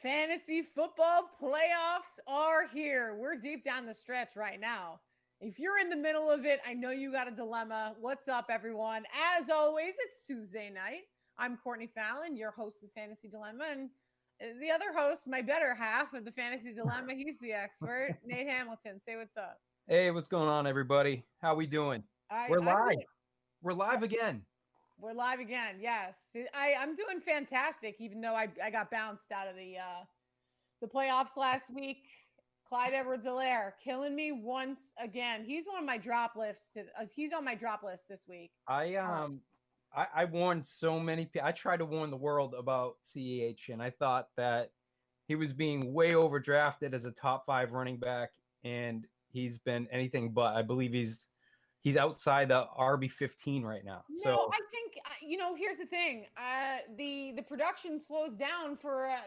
Fantasy football playoffs are here. We're deep down the stretch right now. If you're in the middle of it, I know you got a dilemma. What's up, everyone? As always, it's Tuesday night. I'm Courtney Fallon, your host of Fantasy Dilemma, and the other host, my better half of the Fantasy Dilemma, he's the expert, Nate Hamilton. Say what's up. Hey, what's going on, everybody? How we doing? We're I'm live. doing, We're live again. We're live again. Yes, I'm doing fantastic, even though I got bounced out of the playoffs last week. Clyde Edwards-Helaire killing me once again. He's one of my drop lists. He's on my drop list this week. I warned so many people. I tried to warn the world about CEH, and I thought that he was being way overdrafted as a top 5 running back, and he's been anything but. I believe he's outside the RB15 right now. No, I think here's the thing. The production slows down for a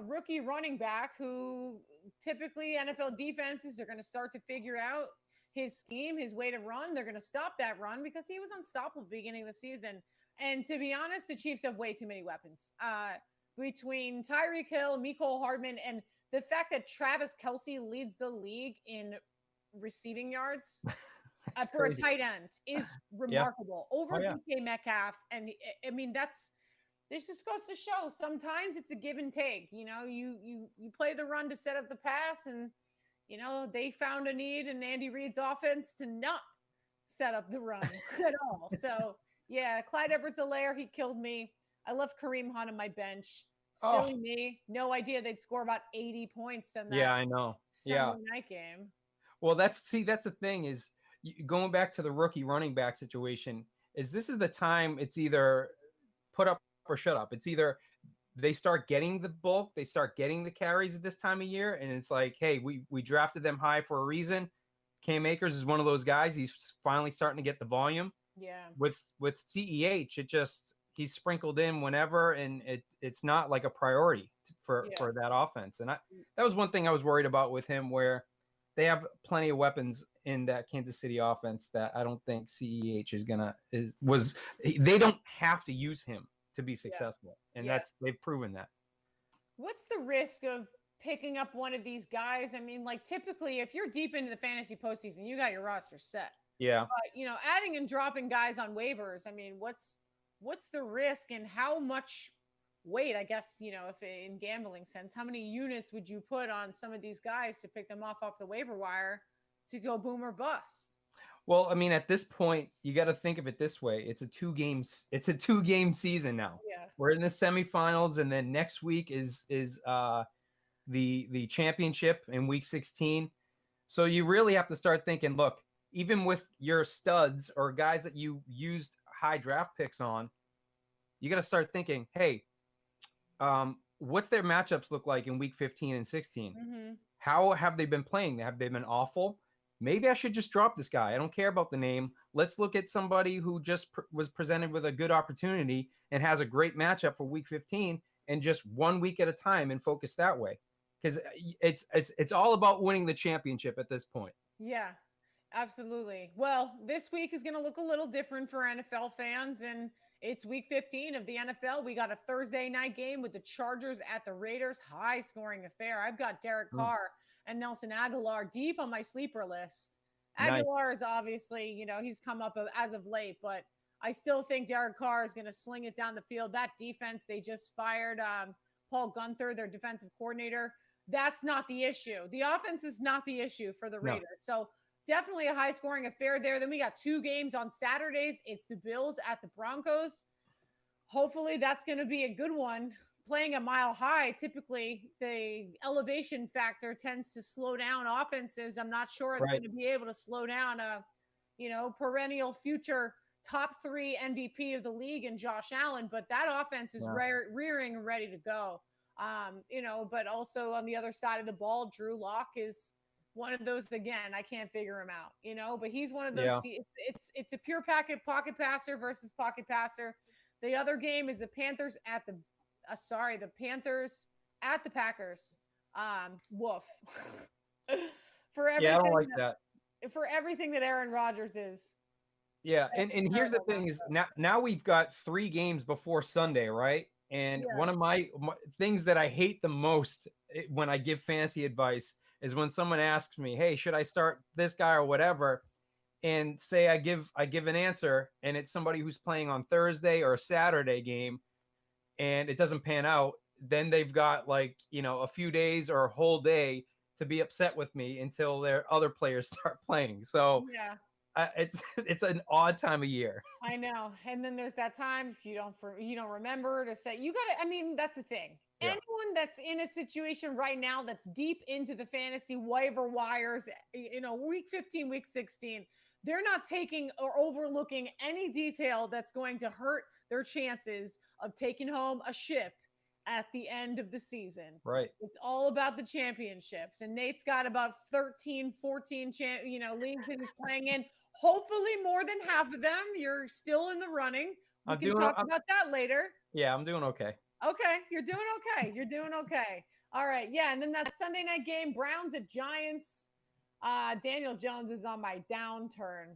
rookie running back who typically NFL defenses are going to start to figure out his scheme, his way to run. They're going to stop that run because he was unstoppable at the beginning of the season. And to be honest, the Chiefs have way too many weapons. Between Tyreek Hill, Mecole Hardman, and the fact that Travis Kelce leads the league in receiving yards for a tight end is remarkable. Over DK Metcalf. And I mean, this just goes to show sometimes it's a give and take. You play the run to set up the pass, and they found a need in Andy Reid's offense to not set up the run at all. So yeah, Clyde Edwards-Helaire, he killed me. I left Kareem Hunt on my bench. Silly me. No idea they'd score about 80 points in that I know. Sunday night game. Well, that's the thing is, going back to the rookie running back situation, this is the time it's either put up or shut up. It's either they start getting the bulk, they start getting the carries at this time of year, and it's like, hey, we drafted them high for a reason. Cam Akers is one of those guys. He's finally starting to get the volume. Yeah. With CEH, he's sprinkled in whenever, and it's not like a priority for that offense. And that was one thing I was worried about with him, where they have plenty of weapons in that Kansas City offense that I don't think CEH they don't have to use him to be successful. And they've proven that. What's the risk of picking up one of these guys? I mean, like, typically if you're deep into the fantasy postseason, you got your roster set. Yeah. But, adding and dropping guys on waivers, I mean, what's the risk, and how much weight, I guess, if in gambling sense, how many units would you put on some of these guys to pick them off the waiver wire to go boom or bust? Well, I mean, at this point, you got to think of it this way. It's a two-game season now. Yeah. We're in the semifinals, and then next week is the championship in week 16. So you really have to start thinking, look, even with your studs or guys that you used high draft picks on, you got to start thinking, hey, what's their matchups look like in week 15 and 16? Mm-hmm. How have they been playing? Have they been awful? Maybe I should just drop this guy. I don't care about the name. Let's look at somebody who just was presented with a good opportunity and has a great matchup for week 15, and just 1 week at a time and focus that way. Because it's all about winning the championship at this point. Yeah, absolutely. Well, this week is going to look a little different for NFL fans, and it's week 15 of the NFL. We got a Thursday night game with the Chargers at the Raiders. High scoring affair. I've got Derek Carr and Nelson Aguilar deep on my sleeper list. Aguilar is obviously, he's come up as of late, but I still think Derek Carr is going to sling it down the field. That defense, they just fired Paul Gunther, their defensive coordinator. That's not the issue. The offense is not the issue for the Raiders. No. So definitely a high scoring affair there. Then we got 2 games on Saturdays. It's the Bills at the Broncos. Hopefully that's going to be a good one. Playing a mile high, typically the elevation factor tends to slow down offenses. I'm not sure it's going to be able to slow down a, perennial future top 3 MVP of the league in Josh Allen, but that offense is rearing and ready to go. But also on the other side of the ball, Drew Lock is one of those, again, I can't figure him out, but he's one of those. Yeah. It's a pure pocket passer versus pocket passer. The other game is the Panthers at the Packers. Woof. For everything, I don't like that. For everything that Aaron Rodgers is. Yeah, and here's the thing is now we've got 3 games before Sunday, right? And Yeah. one of my things that I hate the most when I give fantasy advice is when someone asks me, "Hey, should I start this guy or whatever?" And say I give an answer, and it's somebody who's playing on Thursday or a Saturday game, and it doesn't pan out. Then they've got like a few days or a whole day to be upset with me until their other players start playing. So Yeah. it's an odd time of year. I know. And then there's that time if you don't remember to say you got to, I mean, that's the thing. Yeah. Anyone that's in a situation right now that's deep into the fantasy waiver wires, week 15, week 16, they're not taking or overlooking any detail that's going to hurt their chances of taking home a ship at the end of the season. Right. It's all about the championships. And Nate's got about 13, 14 leagues that he's playing in. Hopefully more than half of them. You're still in the running. We can talk about that later. Yeah, I'm doing okay. Okay, you're doing okay. You're doing okay. All right, yeah, and then that Sunday night game, Browns at Giants. Daniel Jones is on my downturn.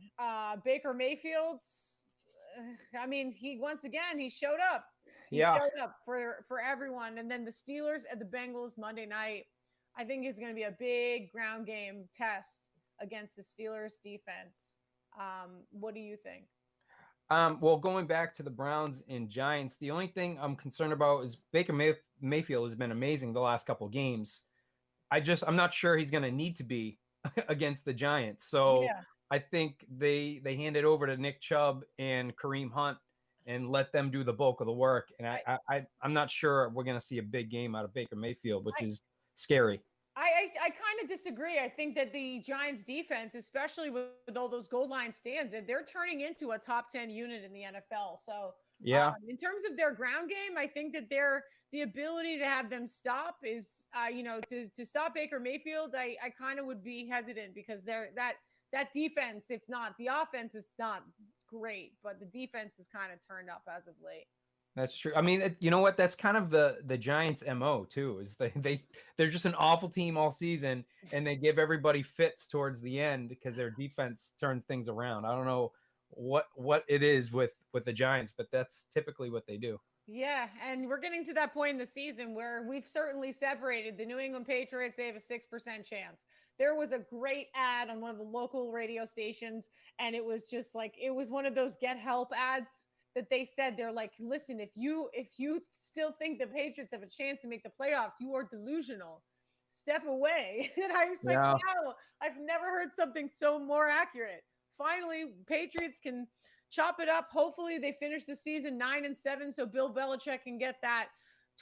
Baker Mayfield's. I mean, he showed up. He showed up for everyone, and then the Steelers at the Bengals Monday night. I think is going to be a big ground game test against the Steelers defense. What do you think? Well, going back to the Browns and Giants, the only thing I'm concerned about is Baker Mayfield has been amazing the last couple of games. I'm not sure he's going to need to be against the Giants. So yeah. I think they hand it over to Nick Chubb and Kareem Hunt and let them do the bulk of the work. And I'm not sure we're going to see a big game out of Baker Mayfield, which is scary. I kind of disagree. I think that the Giants defense, especially with all those goal line stands, they're turning into a top 10 unit in the NFL. So yeah, in terms of their ground game, I think that the ability to have them stop is, to stop Baker Mayfield. I kind of would be hesitant because that defense, if not the offense, is not great, but the defense is kind of turned up as of late. That's true. I mean, you know what? That's kind of the Giants' MO too. Is they're just an awful team all season, and they give everybody fits towards the end because their defense turns things around. I don't know what it is with the Giants, but that's typically what they do. Yeah, and we're getting to that point in the season where we've certainly separated the New England Patriots. They have a 6% chance. There was a great ad on one of the local radio stations, and it was just like it was one of those get help ads. That they said they're like, listen, if you still think the Patriots have a chance to make the playoffs, you are delusional. Step away. And I was like, wow, I've never heard something so more accurate. Finally, Patriots can chop it up. Hopefully, they finish the season 9-7, so Bill Belichick can get that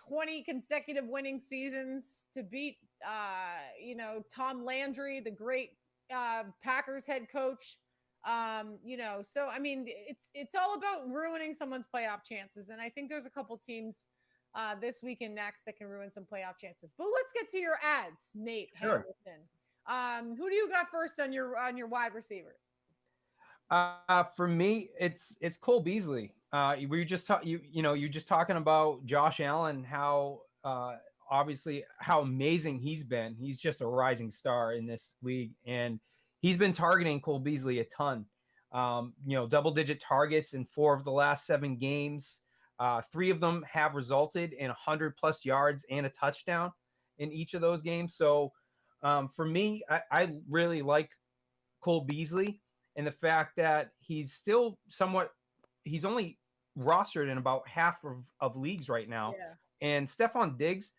20 consecutive winning seasons to beat, Tom Landry, the great Packers head coach. So I mean, it's all about ruining someone's playoff chances, and I think there's a couple teams this week and next that can ruin some playoff chances. But let's get to your ads, Nate Hamilton. Who do you got first on your wide receivers? For me, it's Cole Beasley. We just you're just talking about Josh Allen, how obviously how amazing he's been. He's just a rising star in this league, and he's been targeting Cole Beasley a ton. Double-digit targets in 4 of the last 7 games. 3 of them have resulted in 100-plus yards and a touchdown in each of those games. So for me, I really like Cole Beasley and the fact that he's still he's only rostered in about half of leagues right now. Yeah. And Stephon Diggs,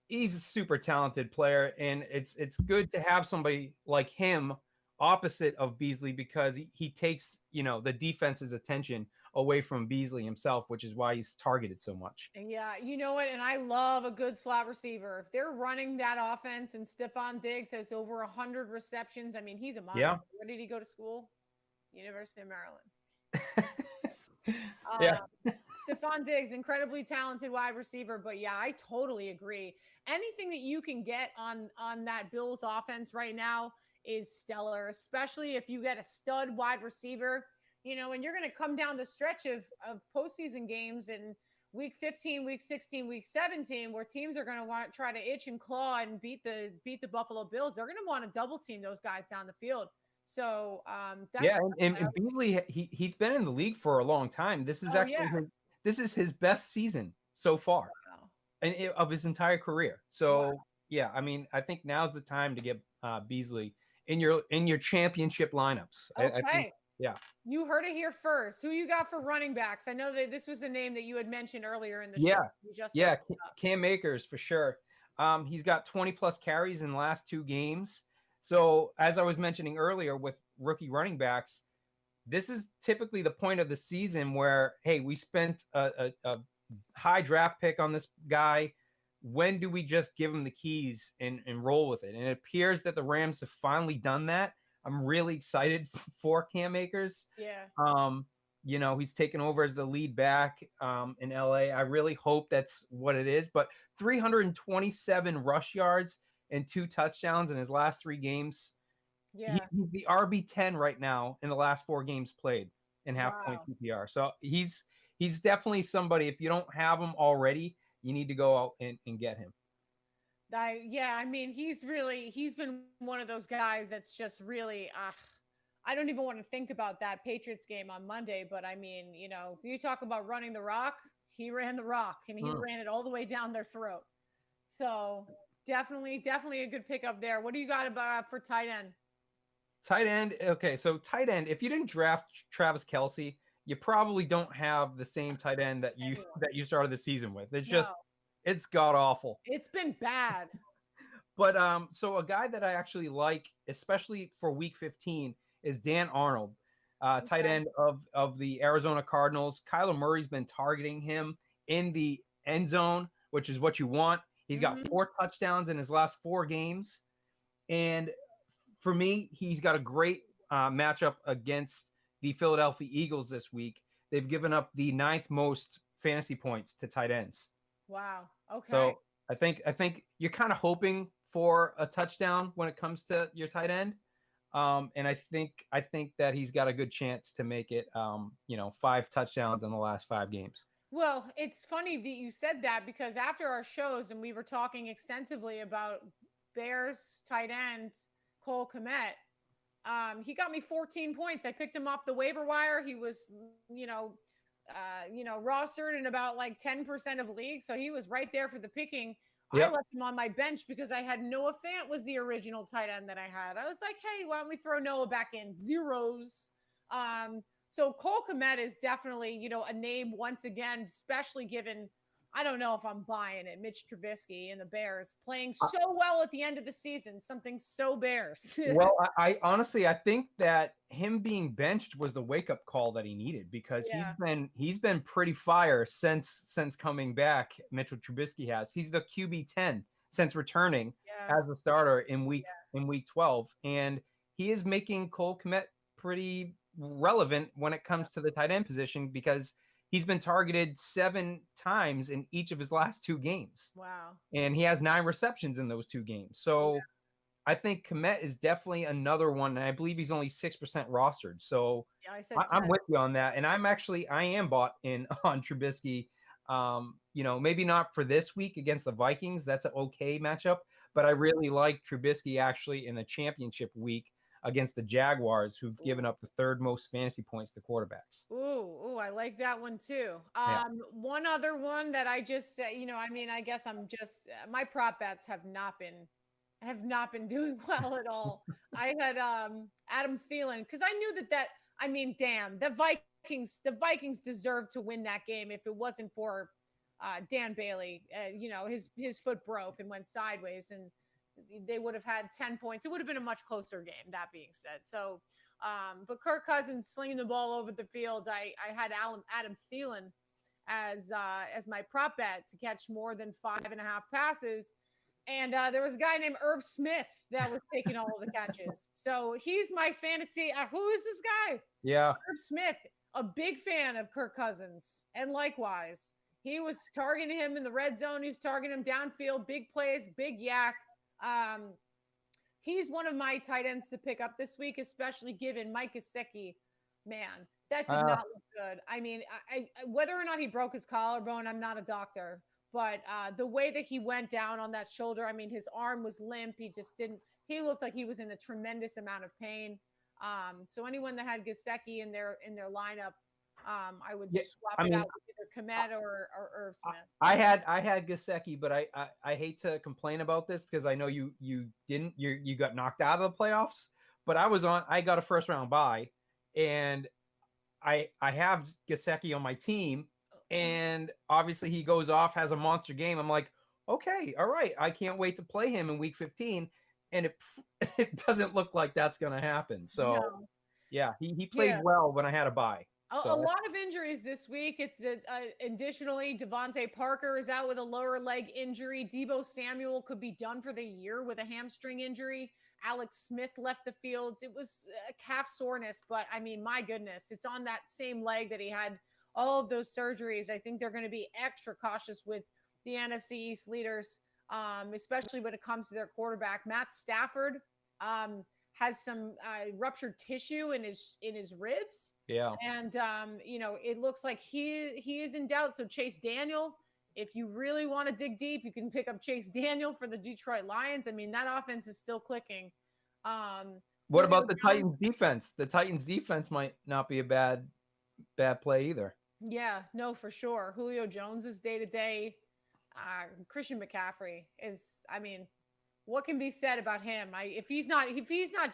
he's a super talented player, and it's good to have somebody like him opposite of Beasley because he takes, the defense's attention away from Beasley himself, which is why he's targeted so much. Yeah, you know what? And I love a good slot receiver. If they're running that offense and Stephon Diggs has over 100 receptions, I mean, he's a monster. Yeah. Where did he go to school? University of Maryland. Yeah. Stephon Diggs, incredibly talented wide receiver, but yeah, I totally agree. Anything that you can get on that Bills offense right now is stellar, especially if you get a stud wide receiver, and you're going to come down the stretch of postseason games in week 15, week 16, week 17, where teams are going to want to try to itch and claw and beat the Buffalo Bills. They're going to want to double team those guys down the field. So and Beasley, he's been in the league for a long time. This is this is his best season so far Wow. of his entire career. So Wow. yeah, I mean, I think now's the time to get Beasley in your championship lineups. I think, Okay. yeah. You heard it here first. Who you got for running backs? I know that this was a name that you had mentioned earlier in the show. Yeah, You just yeah, looked it up. Cam Akers for sure. He's got 20 plus carries in the last 2 games. So as I was mentioning earlier with rookie running backs, this is typically the point of the season where, hey, we spent a high draft pick on this guy. When do we just give him the keys and roll with it? And it appears that the Rams have finally done that. I'm really excited for Cam Akers. Yeah. He's taken over as the lead back in LA. I really hope that's what it is. But 327 rush yards and 2 touchdowns in his last 3 games. Yeah. He's the RB10 right now in the last 4 games played in half point Wow. PPR. So he's definitely somebody. If you don't have him already, you need to go out and get him. I mean, he's been one of those guys that's just really, I don't even want to think about that Patriots game on Monday. But I mean, you talk about running the rock, he ran the rock and he ran it all the way down their throat. So definitely a good pickup there. What do you got about for tight end? Tight end. Okay. So tight end, if you didn't draft Travis Kelce, you probably don't have the same tight end that you started the season with. It's just, it's god awful. It's been bad. But so a guy that I actually like, especially for week 15, is Dan Arnold, tight end of the Arizona Cardinals. Kyler Murray's been targeting him in the end zone, which is what you want. He's got 4 touchdowns in his last 4 games. And for me, he's got a great matchup against the Philadelphia Eagles this week. They've given up the 9th most fantasy points to tight ends. Wow. Okay. So I think you're kind of hoping for a touchdown when it comes to your tight end. And I think that he's got a good chance to make it 5 touchdowns in the last 5 games. Well, it's funny that you said that because after our shows and we were talking extensively about Bears tight end Cole Kmet, he got me 14 points. I picked him off the waiver wire. He was, rostered in about like 10% of leagues. So he was right there for the picking. Yep. I left him on my bench because I had Noah Fant was the original tight end that I had. I was like, hey, why don't we throw Noah back in? Zeros. So Cole Kmet is definitely, a name once again, especially given, I don't know if I'm buying it. Mitch Trubisky and the Bears playing so well at the end of the season, something so Bears. Well, I honestly, I think that him being benched was the wake-up call that he needed because he's been pretty fire since coming back. Mitchell Trubisky has. He's the QB10 since returning as a starter in week 12, and he is making Cole Kmet pretty relevant when it comes to the tight end position because he's been targeted 7 times in each of his last 2 games. Wow. And he has 9 receptions in those 2 games. So I think Kmet is definitely another one. And I believe he's only 6% rostered. So I'm with you on that. And I am bought in on Trubisky. Maybe not for this week against the Vikings. That's an okay matchup. But I really like Trubisky actually in the championship week against the Jaguars, who've given up the 3rd most fantasy points to quarterbacks. Ooh, I like that one too. One other one that I just, I guess I'm just my prop bets have not been doing well at all. I had Adam Thielen because I knew damn, the Vikings deserved to win that game if it wasn't for Dan Bailey. His foot broke and went sideways and they would have had 10 points. It would have been a much closer game, that being said. So, but Kirk Cousins slinging the ball over the field. I had Adam Thielen as my prop bet to catch more than 5.5 passes. And there was a guy named Irv Smith that was taking all of the catches. So he's my fantasy. Who is this guy? Yeah. Irv Smith, a big fan of Kirk Cousins. And likewise, he was targeting him in the red zone. He was targeting him downfield, big plays, big yak. He's one of my tight ends to pick up this week, especially given Mike Gesicki. Man, that did not look good. I mean, I whether or not he broke his collarbone, I'm not a doctor, but the way that he went down on that shoulder, I mean, his arm was limp. He looked like he was in a tremendous amount of pain. So anyone that had Gesicki in their lineup, I would Yeah, swap I it mean, out with either Komet or Irv Smith. I had Gesicki, but I hate to complain about this because I know you didn't you got knocked out of the playoffs. But I got a first round bye, and I have Gesicki on my team, and obviously he goes off, has a monster game. I'm like, okay, all right, I can't wait to play him in week 15, and it doesn't look like that's gonna happen. So No. yeah, he played Yeah. well when I had a bye. A lot of injuries this week. It's additionally Devontae Parker is out with a lower leg injury. Deebo Samuel could be done for the year with a hamstring injury. Alex Smith left the field. It was a calf soreness, but I mean, my goodness, it's on that same leg that he had all of those surgeries. I think they're going to be extra cautious with the NFC East leaders, especially when it comes to their quarterback. Matt Stafford has some ruptured tissue in his ribs. Yeah. And it looks like he is in doubt. So Chase Daniel, if you really want to dig deep, you can pick up Chase Daniel for the Detroit Lions. I mean, that offense is still clicking. What about the Titans defense? The Titans defense might not be a bad play either. Yeah, no, for sure. Julio Jones is day to day. Christian McCaffrey is, I mean, what can be said about him? If he's not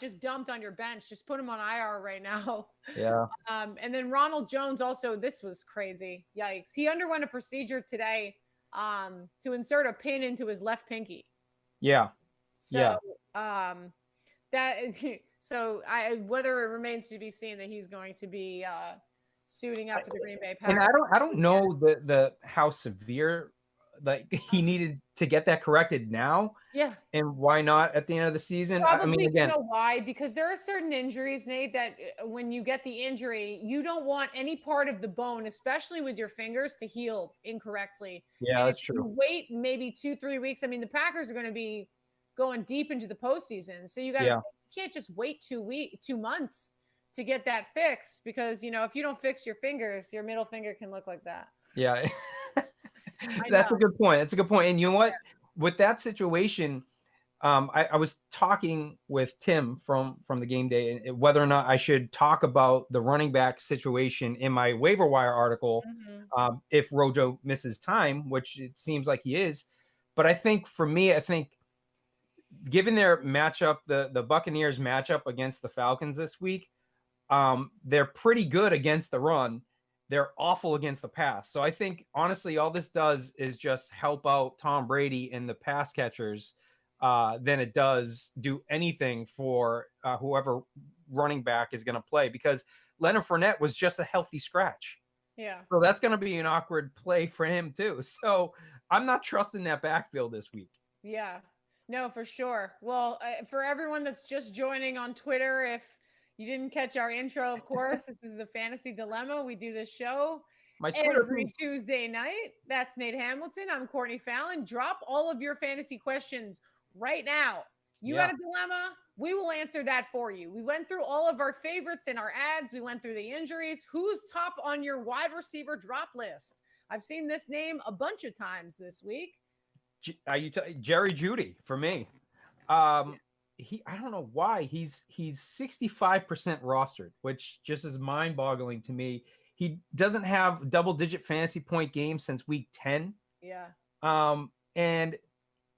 just dumped on your bench, just put him on IR right now. Yeah. And then Ronald Jones also, this was crazy. Yikes. He underwent a procedure today to insert a pin into his left pinky. Yeah. So whether it remains to be seen that he's going to be suiting up for the Green Bay Packers. And I don't know the how severe like he needed to get that corrected now. Yeah. And why not at the end of the season? Probably, I mean, again, you know why? Because there are certain injuries, Nate, that when you get the injury, you don't want any part of the bone, especially with your fingers, to heal incorrectly. Yeah, and that's if true. You wait maybe 2-3 weeks. I mean, the Packers are going to be going deep into the postseason, so you can't just wait 2 months to get that fixed, because if you don't fix your fingers, your middle finger can look like that. Yeah. That's a good point. That's a good point. And you know what? With that situation, I was talking with Tim from the game day whether or not I should talk about the running back situation in my waiver wire article if Rojo misses time, which it seems like he is. But I think for me, given their matchup, the Buccaneers matchup against the Falcons this week, they're pretty good against the run. They're awful against the pass. So I think, honestly, all this does is just help out Tom Brady and the pass catchers than it does do anything for whoever running back is going to play, because Leonard Fournette was just a healthy scratch. Yeah. So that's going to be an awkward play for him too. So I'm not trusting that backfield this week. Yeah. No, for sure. Well, for everyone that's just joining on Twitter, if you didn't catch our intro, of course, this is a Fantasy Dilemma. We do this show every Tuesday night. That's Nate Hamilton. I'm Courtney Fallon. Drop all of your fantasy questions right now. You got a dilemma? We will answer that for you. We went through all of our favorites in our ads. We went through the injuries. Who's top on your wide receiver drop list? I've seen this name a bunch of times this week. Jerry Jeudy for me. I don't know why he's 65% rostered, which just is mind-boggling to me. He doesn't have double-digit fantasy point games since week 10. Yeah. And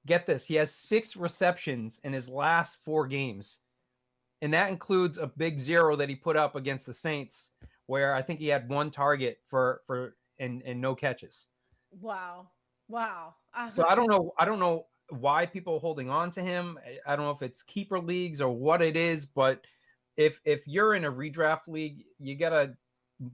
get this, he has 6 receptions in his last 4 games. And that includes a big 0 that he put up against the Saints, where I think he had 1 target and no catches. Wow. So I don't know why people are holding on to him. I don't know if it's keeper leagues or what it is, but if you're in a redraft league, you gotta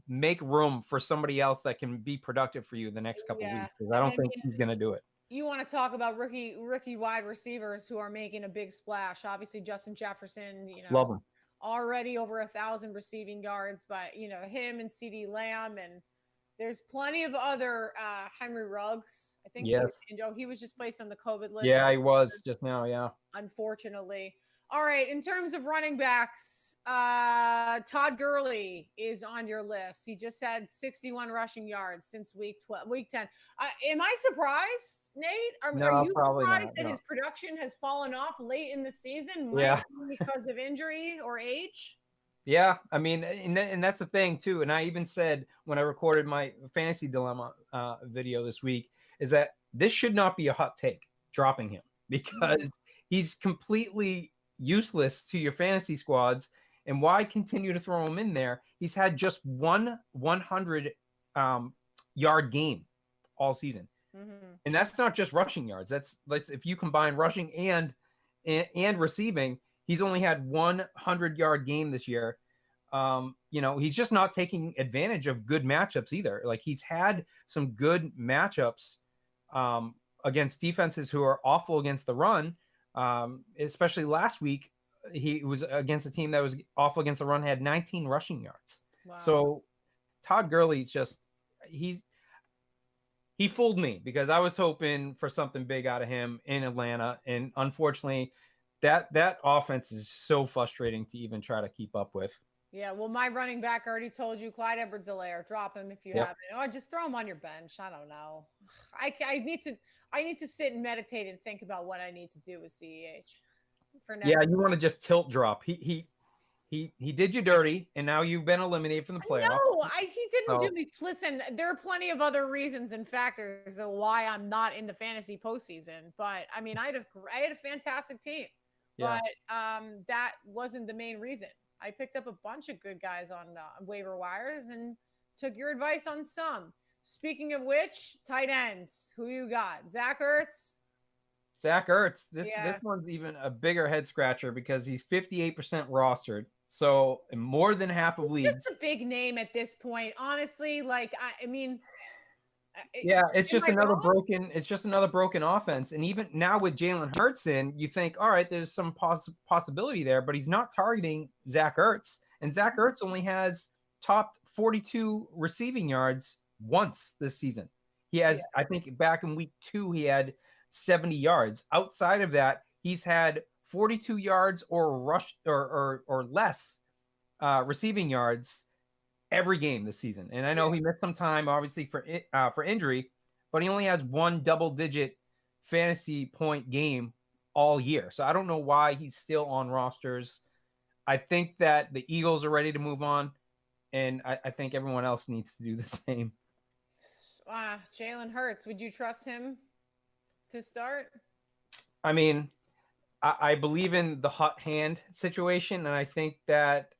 make room for somebody else that can be productive for you the next couple of weeks, because I don't think he's gonna do it. You want to talk about rookie wide receivers who are making a big splash. Obviously, Justin Jefferson, love him, already over 1,000 receiving yards, but him and CeeDee Lamb, and there's plenty of other Henry Ruggs. I think he was just placed on the COVID list. Yeah, he was just now. Yeah, unfortunately. All right, in terms of running backs, Todd Gurley is on your list. He just had 61 rushing yards since week 10. Am I surprised, Nate? Are you surprised that his production has fallen off late in the season? Might be because of injury or age? Yeah, I mean, and that's the thing too. And I even said when I recorded my fantasy dilemma video this week is that this should not be a hot take dropping him because he's completely useless to your fantasy squads. And why continue to throw him in there? He's had just one 100 yard game all season, and that's not just rushing yards. That's if you combine rushing and receiving. He's only had 100-yard game this year. He's just not taking advantage of good matchups either. Like he's had some good matchups against defenses who are awful against the run. Especially last week, he was against a team that was awful against the run, had 19 rushing yards. Wow. So Todd Gurley's just he fooled me because I was hoping for something big out of him in Atlanta, and unfortunately, that offense is so frustrating to even try to keep up with. Yeah, well, my running back already told you, Clyde Edwards-Helaire, drop him if you have it, or just throw him on your bench. I don't know. I need to sit and meditate and think about what I need to do with CEH for next. Yeah, you want to just tilt drop. He did you dirty, and now you've been eliminated from the playoffs. No, he didn't do me. Listen, there are plenty of other reasons and factors of why I'm not in the fantasy postseason. But I mean, I had a fantastic team, but that wasn't the main reason. I picked up a bunch of good guys on waiver wires and took your advice on some. Speaking of which, tight ends, who you got? Zach Ertz? Zach Ertz. This one's even a bigger head scratcher because he's 58% rostered. So more than half of leagues. Just a big name at this point. Honestly, I mean. It's just another broken offense. And even now with Jalen Hurts in, you think, all right, there's some possibility there, but he's not targeting Zach Ertz. And Zach Ertz only has topped 42 receiving yards once this season. He has, I think back in week 2, he had 70 yards. Outside of that, he's had 42 yards or rush or less receiving yards every game this season. And I know he missed some time, obviously, for injury, but he only has one double-digit fantasy point game all year. So I don't know why he's still on rosters. I think that the Eagles are ready to move on, and I think everyone else needs to do the same. Jalen Hurts, would you trust him to start? I mean, I believe in the hot hand situation, and I think that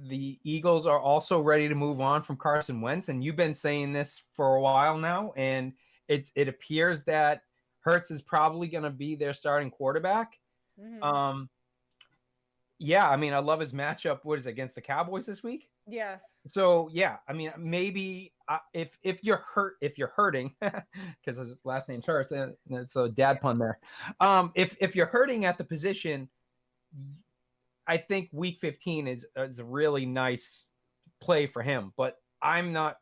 the Eagles are also ready to move on from Carson Wentz. And you've been saying this for a while now, and it appears that Hurts is probably going to be their starting quarterback. Yeah, I mean, I love his matchup. What is it, against the Cowboys this week? Yes. So yeah, I mean, maybe if you're hurting, because his last name's Hurts, and it's a dad pun there. If you're hurting at the position, I think week 15 is a really nice play for him, but I'm not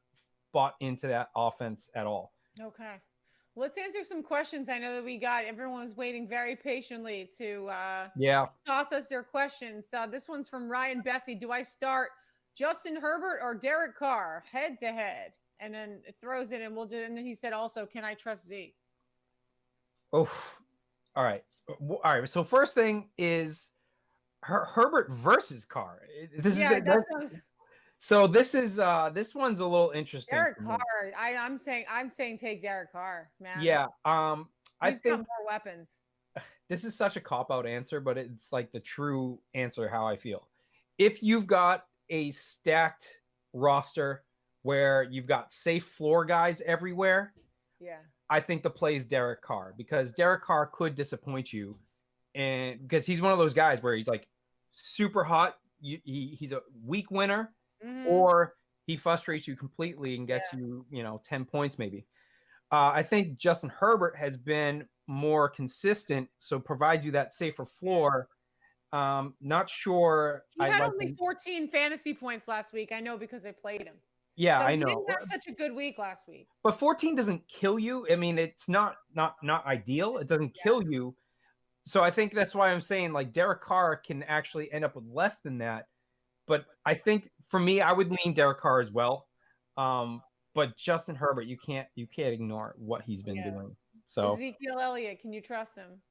bought into that offense at all. Okay. Let's answer some questions. I know that everyone is waiting very patiently to toss us their questions. This one's from Ryan Bessie. Do I start Justin Herbert or Derek Carr head to head? And then it throws it and and then he said also, can I trust Zeke? Oh, all right. So first thing is Herbert versus Carr. This one's a little interesting. Derek Carr. I'm saying take Derek Carr, man. Yeah. He's got more weapons. This is such a cop-out answer, but it's like the true answer how I feel. If you've got a stacked roster where you've got safe floor guys everywhere, I think the play is Derek Carr, because Derek Carr could disappoint you, and because he's one of those guys where he's like super hot, he's a weak winner, or he frustrates you completely and gets you 10 points maybe. I think Justin Herbert has been more consistent, so provides you that safer floor. Not sure. He had only 14 fantasy points last week. I know, because I played him. Yeah, so I know. He didn't have such a good week last week. But 14 doesn't kill you. I mean, it's not ideal. It doesn't kill you. So I think that's why I'm saying like Derek Carr can actually end up with less than that. But I think for me, I would lean Derek Carr as well. But Justin Herbert, you can't ignore what he's been doing. So Ezekiel Elliott, can you trust him?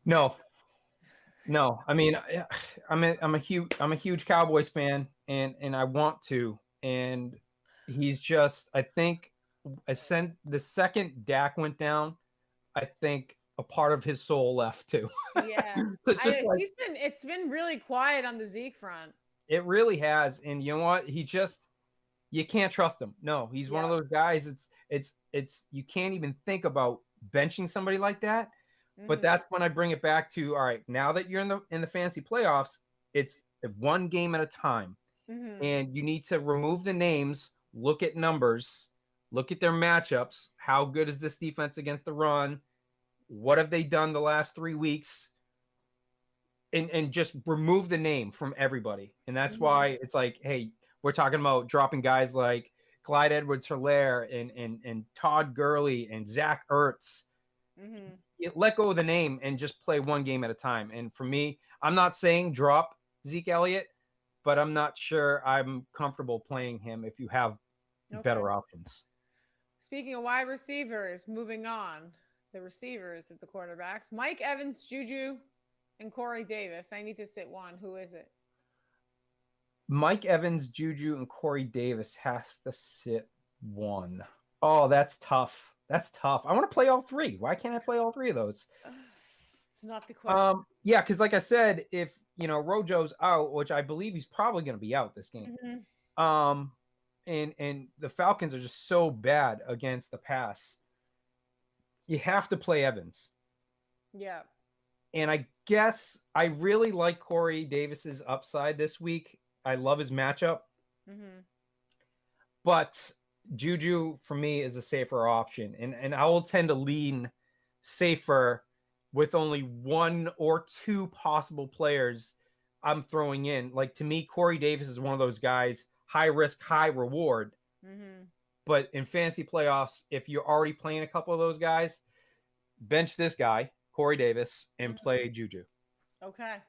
No. No, I mean, I'm a huge Cowboys fan, and I want to, and he's just, I think, the second Dak went down, I think a part of his soul left too. Yeah. So it's just like It's been really quiet on the Zeke front. it really has, and you know what? You can't trust him. No, he's one of Yeah. those guys. It's you can't even think about benching somebody like that. But Mhm. that's when I bring it back to, all right, now that you're in the fantasy playoffs, it's one game at a time. Mhm. And you need to remove the names, look at numbers, look at their matchups. How good is this defense against the run? What have they done the last 3 weeks? And just remove the name from everybody. And that's Mhm. why it's like, hey, we're talking about dropping guys like Clyde Edwards-Helaire and Todd Gurley and Zach Ertz. Mhm. Let go of the name and just play one game at a time. And for me, I'm not saying drop Zeke Elliott, but I'm not sure I'm comfortable playing him if you have Okay. better options. Speaking of wide receivers, moving on. The receivers at the quarterbacks. Mike Evans, Juju, and Corey Davis. I need to sit one. Who is it? Mike Evans, Juju, and Corey Davis have to sit one. Oh, that's tough. That's tough. I want to play all three. Why can't I play all three of those? It's not the question. Yeah, because like I said, if Rojo's out, which I believe he's probably going to be out this game, Mhm. um, and the Falcons are just so bad against the pass, you have to play Evans. Yeah. And I guess I really like Corey Davis's upside this week. I love his matchup, Mhm. but Juju for me is a safer option, and I will tend to lean safer with only one or two possible players I'm throwing in. Like to me, Corey Davis is one of those guys, high risk, high reward. Mhm. But in fantasy playoffs, if you're already playing a couple of those guys, bench this guy, Corey Davis, and Mhm. play Juju. Okay.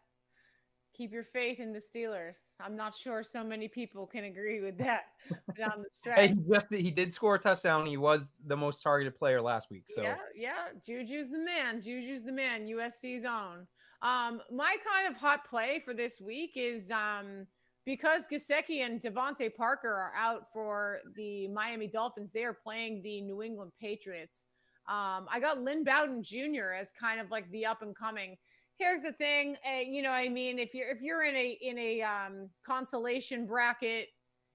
Keep your faith in the Steelers. I'm not sure so many people can agree with that down the Hey, stretch. he did score a touchdown. He was the most targeted player last week. Yeah, So yeah. Juju's the man. Juju's the man. USC's own. My kind of hot play for this week is because Gasecki and Devontae Parker are out for the Miami Dolphins. They are playing the New England Patriots. I got Lynn Bowden Jr. as kind of like the up and coming. Here's the thing, I mean, if you're in a consolation bracket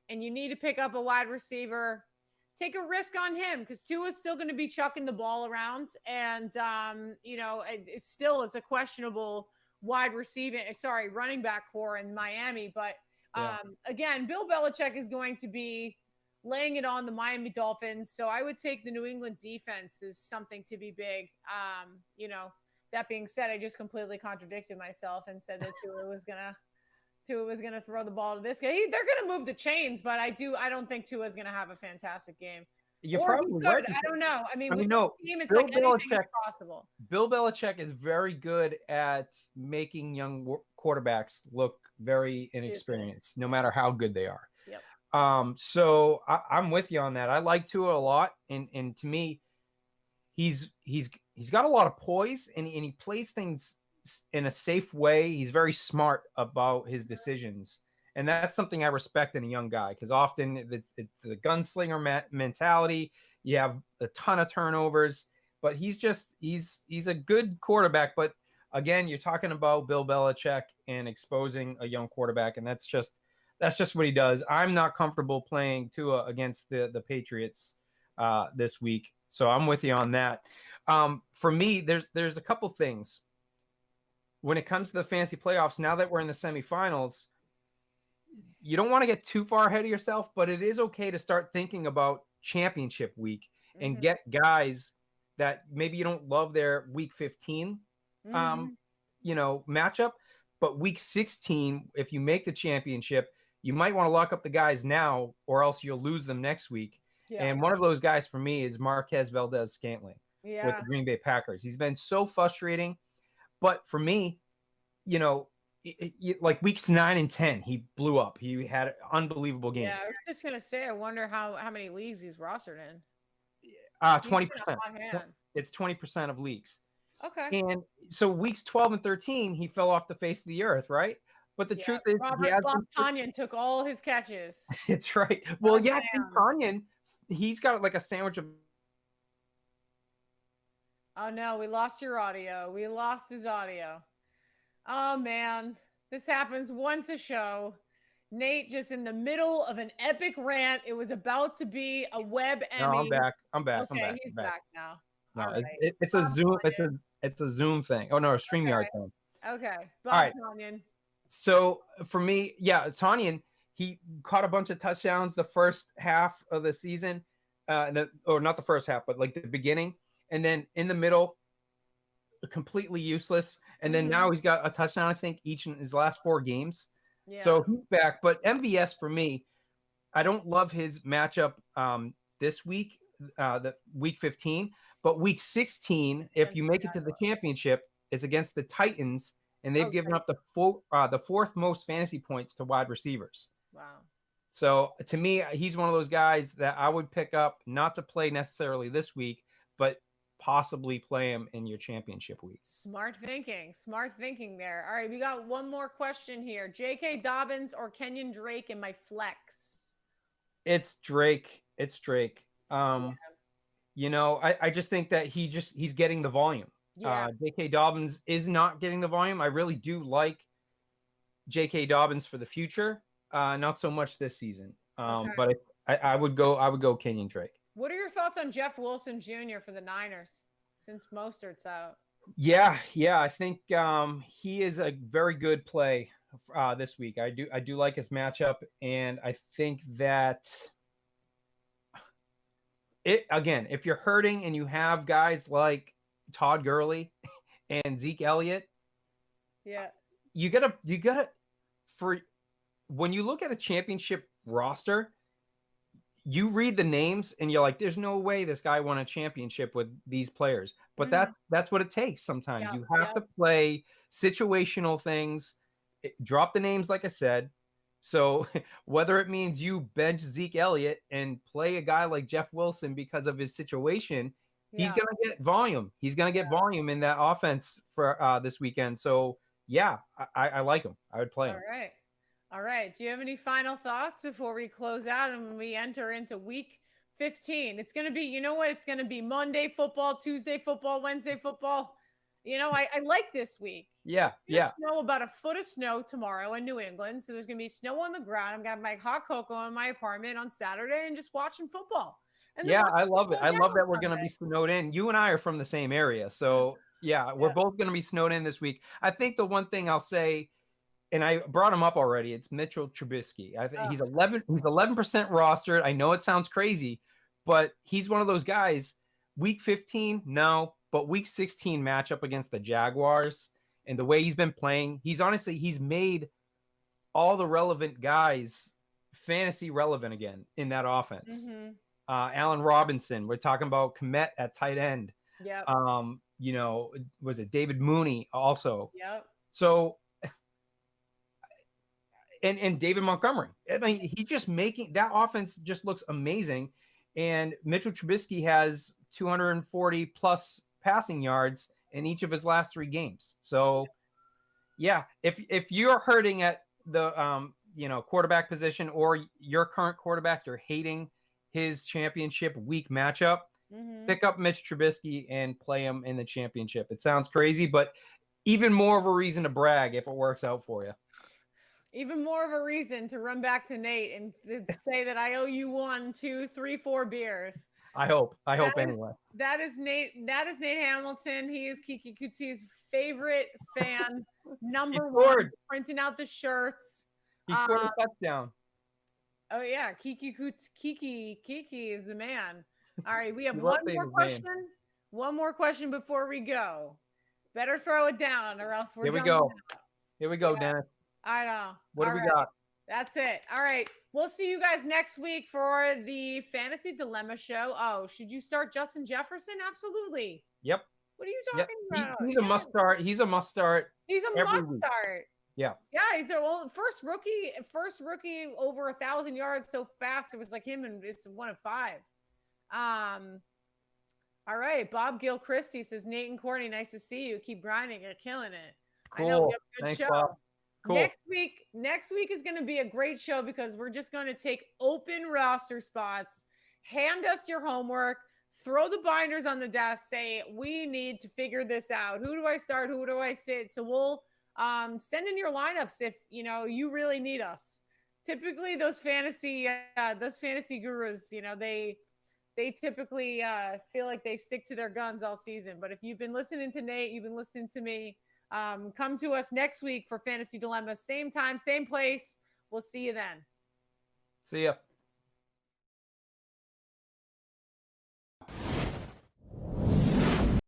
and you need to pick up a wide receiver, take a risk on him because Tua's still going to be chucking the ball around, and it's a questionable running back core in Miami. But yeah, again, Bill Belichick is going to be laying it on the Miami Dolphins, so I would take the New England defense as something to be big. That being said, I just completely contradicted myself and said that Tua was going to throw the ball to this guy. They're going to move the chains, but I don't think Tua is going to have a fantastic game. you're Or he probably could. right. I don't know. I mean, I with mean, this no, team, it's Bill like anything is Belichick. possible. Bill Belichick is very good at making young quarterbacks look very Stupid. inexperienced, no Yeah. matter how good they are. Yep. So I'm with you on that. I like Tua a lot, and to me, he's got a lot of poise, and he plays things in a safe way. He's very smart about his decisions, and that's something I respect in a young guy because often it's the gunslinger mentality. You have a ton of turnovers, but he's a good quarterback. But again, you're talking about Bill Belichick and exposing a young quarterback, and that's just what he does. I'm not comfortable playing Tua against the Patriots this week. So I'm with you on that. For me, there's a couple things when it comes to the fantasy playoffs. Now that we're in the semifinals, you don't want to get too far ahead of yourself, but it is okay to start thinking about championship week and Mm-hmm. get guys that maybe you don't love their week 15 Mm-hmm. matchup, but week 16, if you make the championship, you might want to lock up the guys now or else you'll lose them next week. Yeah. And one of those guys for me is Marquez Valdez-Scantling with Yeah. the Green Bay Packers. He's been so frustrating, but for me, like weeks 9 and 10, he blew up. He had unbelievable Yeah. I games. was just gonna say, I wonder how many leagues he's rostered in. He's been a 20%. hot hand. It's 20% of leagues. Okay. And so weeks 12 and 13, he fell off the face of the earth, right? But the Yeah. truth is, he has Bob been. Tonyan took all his catches. It's right. Well, Oh, yeah, Tim damn. Tanyan, he's got like a sandwich of. Oh, no. We lost your audio. We lost his audio. Oh, man. This happens once a show. Nate just in the middle of an epic rant. It was about to be a web No, I'm Emmy. back. I'm back. I'm Okay, back. he's I'm back. back now. All No, right. it's a Bob Zoom. Tonyan. It's a Zoom thing. Oh no, a StreamYard Okay. thing. Okay. All Bob right. Tonyan. So for me, yeah, Tanyan, he caught a bunch of touchdowns the first half of the season, or not the first half, but like the beginning, and then in the middle, completely useless. And then now he's got a touchdown, I think, each in his last 4 games. Yeah. So he's back. But MVS for me, I don't love his matchup this week, the week 15, but week 16, if you make it to the championship, it's against the Titans, and they've given up the 4th most fantasy points to wide receivers. Wow. So to me, he's one of those guys that I would pick up, not to play necessarily this week, but possibly play him in your championship week. Smart thinking there. All right, we got one more question here. J.K. Dobbins or Kenyon Drake in my flex? It's Drake. You know, I just think that he's getting the volume. Yeah. J.K. Dobbins is not getting the volume. I really do like J.K. Dobbins for the future. Not so much this season. But I would go Kenyon Drake. What are your thoughts on Jeff Wilson Jr. for the Niners since Mostert's out? Yeah. I think he is a very good play this week. I do like his matchup, and I think that again, if you're hurting and you have guys like Todd Gurley and Zeke Elliott, yeah, you gotta for when you look at a championship roster, you read the names and you're like, there's no way this guy won a championship with these players. But that's what it takes sometimes. You have to play situational things, drop the names, like I said. So whether it means you bench Zeke Elliott and play a guy like Jeff Wilson because of his situation, he's going to get volume. He's going to get volume in that offense for this weekend. So, yeah, I like him. I would play him. All right. Do you have any final thoughts before we close out and we enter into week 15? It's going to be, you know what? It's going to be Monday football, Tuesday football, Wednesday football. You know, I like this week. Yeah. Snow, about a foot of snow tomorrow in New England. So there's going to be snow on the ground. I'm going to have my hot cocoa in my apartment on Saturday and just watching football. And I love it. I love that we're going to be snowed in. You and I are from the same area. So, we're both going to be snowed in this week. I think the one thing I'll say, and I brought him up already, it's Mitchell Trubisky. I think he's 11% rostered. I know it sounds crazy, but he's one of those guys. Week 15, no, but week 16 matchup against the Jaguars and the way he's been playing, he's made all the relevant guys fantasy relevant again in that offense. Allen Robinson, we're talking about Kmet at tight end. Yep. You know, was it David Mooney also? Yep. So, and David Montgomery. I mean, he's just making that offense just looks amazing. And Mitchell Trubisky has 240 plus passing yards in each of his last 3 games. So, yeah, if you're hurting at the quarterback position, or your current quarterback, you're hating his championship week matchup, pick up Mitch Trubisky and play him in the championship. It sounds crazy, but even more of a reason to brag if it works out for you. Even more of a reason to run back to Nate and say that I owe you 1, 2, 3, 4 beers. I hope anyway. That is Nate Hamilton. He is Kiki Kuti's favorite fan, number 1, printing out the shirts. He scored a touchdown. Oh yeah, Kiki is the man. All right, we have one more question. One more question before we go. Better throw it down, or else we're Here we go, Dennis. I know. What do we got? That's it. All right. We'll see you guys next week for the Fantasy Dilemma show. Oh, should you start Justin Jefferson? Absolutely. Yep. What are you talking about? He's a must start. He's a must start. He's a must start. Yeah. Yeah. He's a first rookie over 1,000 yards so fast. It was like him, and it's 1 of 5. All right. Bob Gilchrist says, Nate and Courtney, nice to see you. Keep grinding. You're killing it. Cool. I know we have a good Thanks, show. Bob. Cool. Next week is going to be a great show because we're just going to take open roster spots, hand us your homework, throw the binders on the desk, say, we need to figure this out. Who do I start? Who do I sit? So we'll send in your lineups if, you really need us. Typically those fantasy gurus, they typically feel like they stick to their guns all season. But if you've been listening to Nate, you've been listening to me, come to us next week for Fantasy Dilemma. Same time, same place. We'll see you then. See ya.